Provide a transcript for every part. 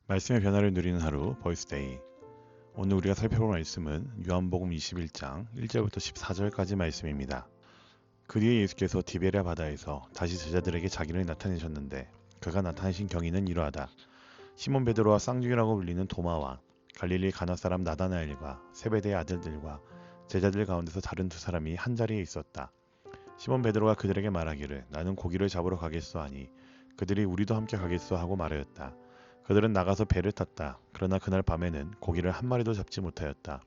말씀의 변화를 누리는 하루 보이스데이. 오늘 우리가 살펴볼 말씀은 요한복음 21장 1절부터 14절까지 말씀입니다. 그 뒤에 예수께서 디베랴 바다에서 다시 제자들에게 자기를 나타내셨는데 그가 나타내신 경위는 이러하다. 시몬 베드로와 쌍둥이라고 불리는 도마와 갈릴리 가나 사람 나다나엘과 세베대의 아들들과 제자들 가운데서 다른 두 사람이 한 자리에 있었다. 시몬 베드로가 그들에게 말하기를 나는 고기를 잡으러 가겠소 하니 그들이 우리도 함께 가겠소 하고 말하였다. 그들은 나가서 배를 탔다. 그러나 그날 밤에는 고기를 한 마리도 잡지 못하였다.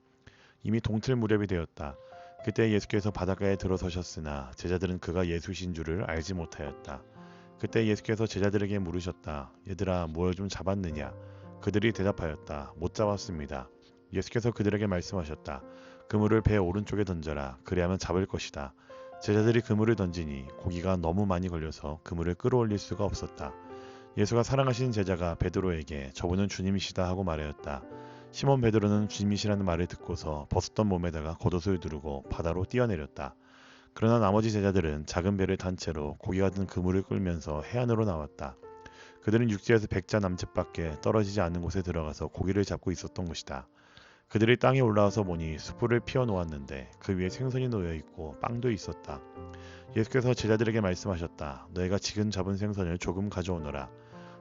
이미 동틀 무렵이 되었다. 그때 예수께서 바닷가에 들어서셨으나 제자들은 그가 예수신 줄을 알지 못하였다. 그때 예수께서 제자들에게 물으셨다. 얘들아, 뭘 좀 잡았느냐? 그들이 대답하였다. 못 잡았습니다. 예수께서 그들에게 말씀하셨다. 그물을 배 오른쪽에 던져라. 그리하면 잡을 것이다. 제자들이 그물을 던지니 고기가 너무 많이 걸려서 그물을 끌어올릴 수가 없었다. 예수가 사랑하시는 제자가 베드로에게 저분은 주님이시다 하고 말하였다. 시몬 베드로는 주님이시라는 말을 듣고서 벗었던 몸에다가 겉옷을 두르고 바다로 뛰어내렸다. 그러나 나머지 제자들은 작은 배를 탄 채로 고기가 든 그물을 끌면서 해안으로 나왔다. 그들은 육지에서 100자 남짓밖에 떨어지지 않는 곳에 들어가서 고기를 잡고 있었던 것이다. 그들이 땅에 올라와서 보니 숯불을 피워 놓았는데 그 위에 생선이 놓여 있고 빵도 있었다. 예수께서 제자들에게 말씀하셨다. 너희가 지금 잡은 생선을 조금 가져오너라.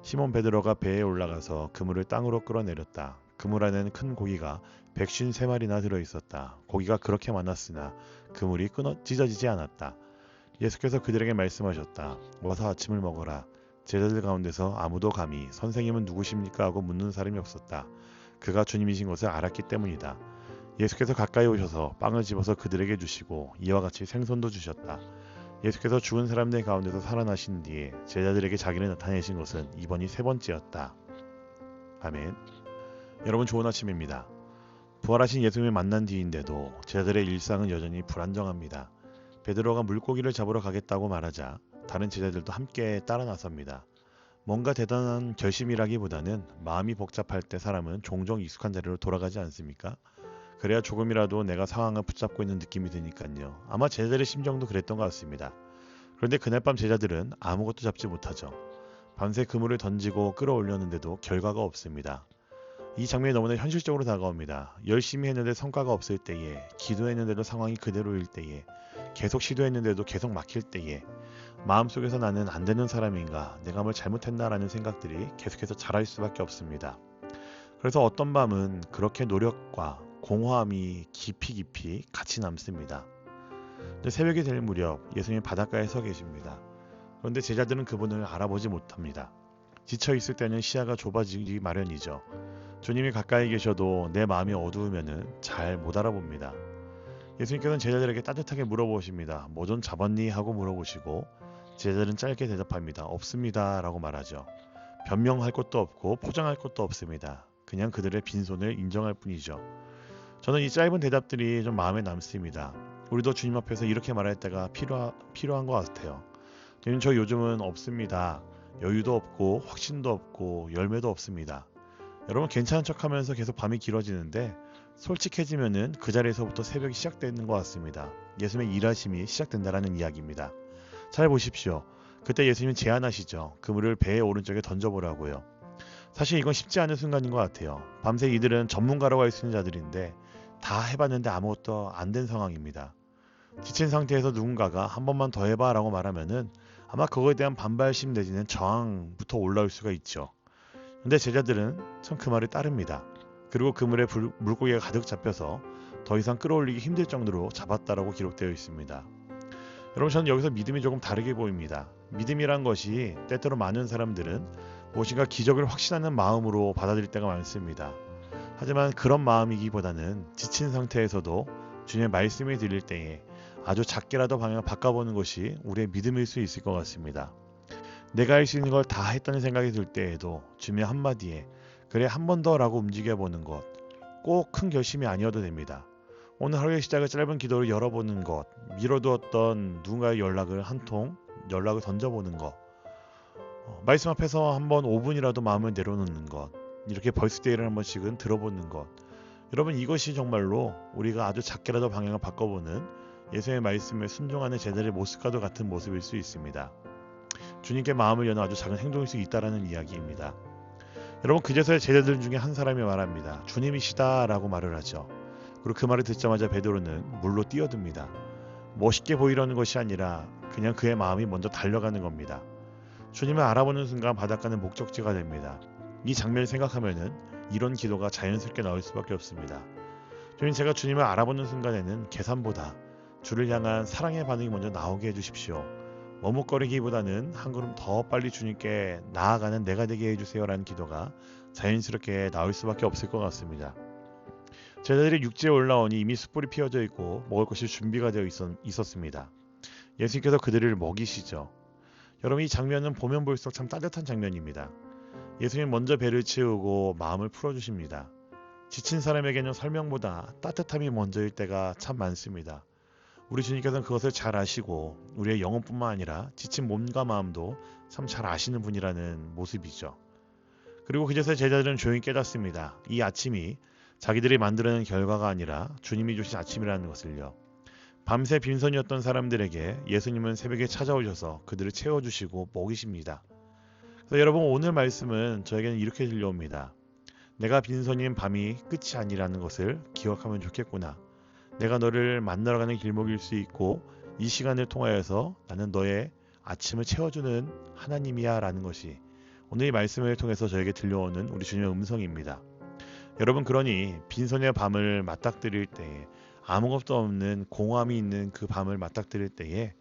시몬 베드로가 배에 올라가서 그물을 땅으로 끌어내렸다. 그물 안에는 큰 고기가 153마리나 들어있었다. 고기가 그렇게 많았으나 그물이 찢어지지 않았다. 예수께서 그들에게 말씀하셨다. 와서 아침을 먹어라. 제자들 가운데서 아무도 감히 선생님은 누구십니까? 하고 묻는 사람이 없었다. 그가 주님이신 것을 알았기 때문이다. 예수께서 가까이 오셔서 빵을 집어서 그들에게 주시고 이와 같이 생선도 주셨다. 예수께서 죽은 사람들 가운데서 살아나신 뒤에 제자들에게 자기를 나타내신 것은 이번이 세 번째였다. 아멘. 여러분, 좋은 아침입니다. 부활하신 예수님을 만난 뒤인데도 제자들의 일상은 여전히 불안정합니다. 베드로가 물고기를 잡으러 가겠다고 말하자 다른 제자들도 함께 따라 나섭니다. 뭔가 대단한 결심이라기보다는 마음이 복잡할 때 사람은 종종 익숙한 자리로 돌아가지 않습니까? 그래야 조금이라도 내가 상황을 붙잡고 있는 느낌이 드니까요. 아마 제자들의 심정도 그랬던 것 같습니다. 그런데 그날 밤 제자들은 아무것도 잡지 못하죠. 밤새 그물을 던지고 끌어올렸는데도 결과가 없습니다. 이 장면이 너무나 현실적으로 다가옵니다. 열심히 했는데 성과가 없을 때에, 기도했는데도 상황이 그대로일 때에, 계속 시도했는데도 계속 막힐 때에 마음속에서 나는 안 되는 사람인가, 내가 뭘 잘못했나라는 생각들이 계속해서 자랄 수밖에 없습니다. 그래서 어떤 밤은 그렇게 노력과 공허함이 깊이 같이 남습니다. 새벽이 될 무렵 예수님이 바닷가에 서 계십니다. 그런데 제자들은 그분을 알아보지 못합니다. 지쳐있을 때는 시야가 좁아지기 마련이죠. 주님이 가까이 계셔도 내 마음이 어두우면 잘 못 알아봅니다. 예수님께서는 제자들에게 따뜻하게 물어보십니다. 뭐 좀 잡았니? 하고 물어보시고 제자들은 짧게 대답합니다. 없습니다 라고 말하죠. 변명할 것도 없고 포장할 것도 없습니다. 그냥 그들의 빈손을 인정할 뿐이죠. 저는 이 짧은 대답들이 좀 마음에 남습니다. 우리도 주님 앞에서 이렇게 말할 때가 필요한 것 같아요. 주님, 저 요즘은 없습니다. 여유도 없고 확신도 없고 열매도 없습니다. 여러분, 괜찮은 척하면서 계속 밤이 길어지는데 솔직해지면은 그 자리에서부터 새벽이 시작되는 것 같습니다. 예수님의 일하심이 시작된다라는 이야기입니다. 잘 보십시오. 그때 예수님은 제안하시죠. 그물을 배의 오른쪽에 던져보라고요. 사실 이건 쉽지 않은 순간인 것 같아요. 밤새 이들은 전문가라고 할 수 있는 자들인데 다 해봤는데 아무것도 안 된 상황입니다. 지친 상태에서 누군가가 한 번만 더 해봐 라고 말하면은 아마 그거에 대한 반발심 내지는 저항부터 올라올 수가 있죠. 근데 제자들은 참 그 말을 따릅니다. 그리고 그물에 물고기가 가득 잡혀서 더 이상 끌어올리기 힘들 정도로 잡았다라고 기록되어 있습니다. 여러분, 저는 여기서 믿음이 조금 다르게 보입니다. 믿음이란 것이 때때로 많은 사람들은 무엇인가 기적을 확신하는 마음으로 받아들일 때가 많습니다. 하지만 그런 마음이기보다는 지친 상태에서도 주님의 말씀이 들릴 때에 아주 작게라도 방향을 바꿔보는 것이 우리의 믿음일 수 있을 것 같습니다. 내가 할 수 있는 걸 다 했다는 생각이 들 때에도 주님의 한마디에 그래 한 번 더 라고 움직여보는 것, 꼭 큰 결심이 아니어도 됩니다. 오늘 하루의 시작을 짧은 기도로 열어보는 것, 미뤄두었던 누군가의 연락을 던져보는 것, 말씀 앞에서 한번 5분이라도 마음을 내려놓는 것, 이렇게 벌스데이를 한 번씩은 들어보는 것. 여러분, 이것이 정말로 우리가 아주 작게라도 방향을 바꿔보는 예수의 말씀에 순종하는 제자들의 모습과도 같은 모습일 수 있습니다. 주님께 마음을 여는 아주 작은 행동일 수 있다라는 이야기입니다. 여러분, 그제서야 제자들 중에 한 사람이 말합니다. 주님이시다 라고 말을 하죠. 그리고 그 말을 듣자마자 베드로는 물로 뛰어듭니다. 멋있게 보이려는 것이 아니라 그냥 그의 마음이 먼저 달려가는 겁니다. 주님을 알아보는 순간 바닷가는 목적지가 됩니다. 이 장면을 생각하면은 이런 기도가 자연스럽게 나올 수밖에 없습니다. 주님, 제가 주님을 알아보는 순간에는 계산보다 주를 향한 사랑의 반응이 먼저 나오게 해주십시오. 머뭇거리기보다는 한 걸음 더 빨리 주님께 나아가는 내가 되게 해주세요라는 기도가 자연스럽게 나올 수밖에 없을 것 같습니다. 제자들이 육지에 올라오니 이미 숯불이 피워져 있고 먹을 것이 준비가 되어 있었습니다. 예수님께서 그들을 먹이시죠. 여러분, 이 장면은 보면 볼수록 참 따뜻한 장면입니다. 예수님 먼저 배를 채우고 마음을 풀어주십니다. 지친 사람에게는 설명보다 따뜻함이 먼저일 때가 참 많습니다. 우리 주님께서는 그것을 잘 아시고 우리의 영혼뿐만 아니라 지친 몸과 마음도 참 잘 아시는 분이라는 모습이죠. 그리고 그제서 제자들은 조용히 깨닫습니다. 이 아침이 자기들이 만들어낸 결과가 아니라 주님이 주신 아침이라는 것을요. 밤새 빈손이었던 사람들에게 예수님은 새벽에 찾아오셔서 그들을 채워주시고 먹이십니다. 그래서 여러분, 오늘 말씀은 저에게는 이렇게 들려옵니다. 내가 빈손인 밤이 끝이 아니라는 것을 기억하면 좋겠구나. 내가 너를 만나러 가는 길목일 수 있고 이 시간을 통하여서 나는 너의 아침을 채워주는 하나님이야 라는 것이 오늘 이 말씀을 통해서 저에게 들려오는 우리 주님의 음성입니다. 여러분, 그러니 빈손의 밤을 맞닥뜨릴 때에, 아무것도 없는 공허함이 있는 그 밤을 맞닥뜨릴 때에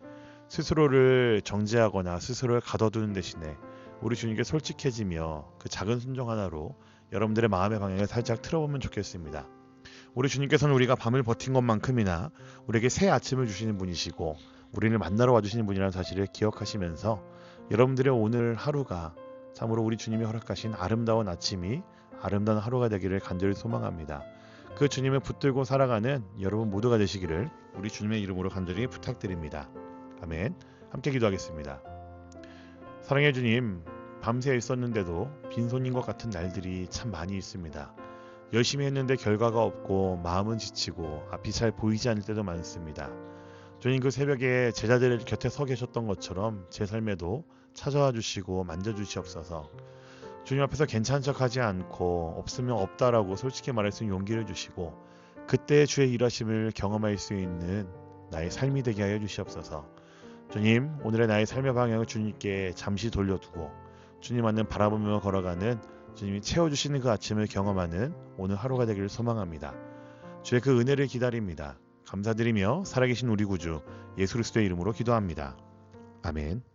스스로를 정죄하거나 스스로를 가둬두는 대신에 우리 주님께 솔직해지며 그 작은 순종 하나로 여러분들의 마음의 방향을 살짝 틀어보면 좋겠습니다. 우리 주님께서는 우리가 밤을 버틴 것만큼이나 우리에게 새 아침을 주시는 분이시고 우리를 만나러 와주시는 분이라는 사실을 기억하시면서 여러분들의 오늘 하루가 참으로 우리 주님이 허락하신 아름다운 아침이 아름다운 하루가 되기를 간절히 소망합니다. 그 주님을 붙들고 살아가는 여러분 모두가 되시기를 우리 주님의 이름으로 간절히 부탁드립니다. 아멘. 함께 기도하겠습니다. 사랑의 주님, 밤새 있었는데도 빈손인 것 같은 날들이 참 많이 있습니다. 열심히 했는데 결과가 없고 마음은 지치고 앞이 잘 보이지 않을 때도 많습니다. 주님, 그 새벽에 제자들 곁에 서 계셨던 것처럼 제 삶에도 찾아와 주시고 만져주시옵소서. 주님 앞에서 괜찮은 척하지 않고 없으면 없다라고 솔직히 말할 수 있는 용기를 주시고 그때 주의 일하심을 경험할 수 있는 나의 삶이 되게 하여 주시옵소서. 주님, 오늘의 나의 삶의 방향을 주님께 잠시 돌려두고 주님 안을 바라보며 걸어가는 주님이 채워주시는 그 아침을 경험하는 오늘 하루가 되기를 소망합니다. 주의 그 은혜를 기다립니다. 감사드리며 살아계신 우리 구주 예수 그리스도의 이름으로 기도합니다. 아멘.